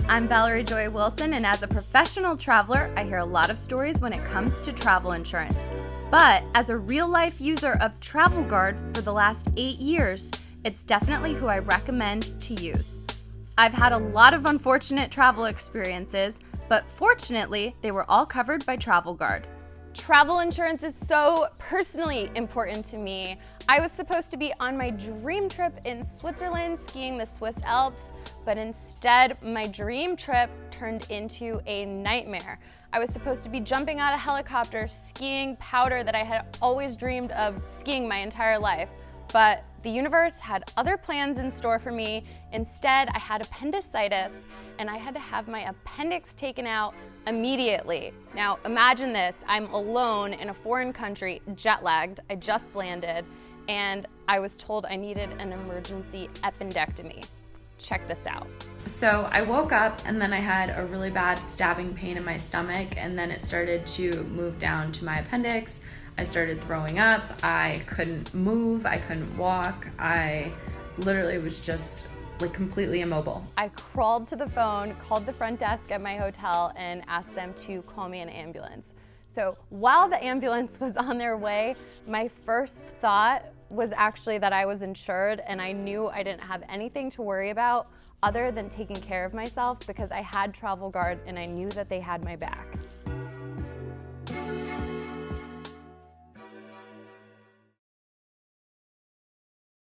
I'm Valerie Joy Wilson, and as a professional traveler, I hear a lot of stories when it comes to travel insurance. But as a real-life user of Travel Guard for the last 8 years, it's definitely who I recommend to use. I've had a lot of unfortunate travel experiences, but fortunately, they were all covered by Travel Guard. Travel insurance is so personally important to me. I was supposed to be on my dream trip in Switzerland skiing the Swiss Alps, but instead my dream trip turned into a nightmare. I was supposed to be jumping out of helicopter, skiing powder that I had always dreamed of skiing my entire life. But the universe had other plans in store for me. Instead, I had appendicitis and I had to have my appendix taken out immediately. Now imagine this, I'm alone in a foreign country, jet lagged, I just landed, and I was told I needed an emergency appendectomy. Check this out. So I woke up and then I had a really bad stabbing pain in my stomach, and then it started to move down to my appendix. I started throwing up, I couldn't move, I couldn't walk, I literally was just like completely immobile. I crawled to the phone, called the front desk at my hotel, and asked them to call me an ambulance. So while the ambulance was on their way, my first thought was actually that I was insured, and I knew I didn't have anything to worry about other than taking care of myself because I had Travel Guard and I knew that they had my back.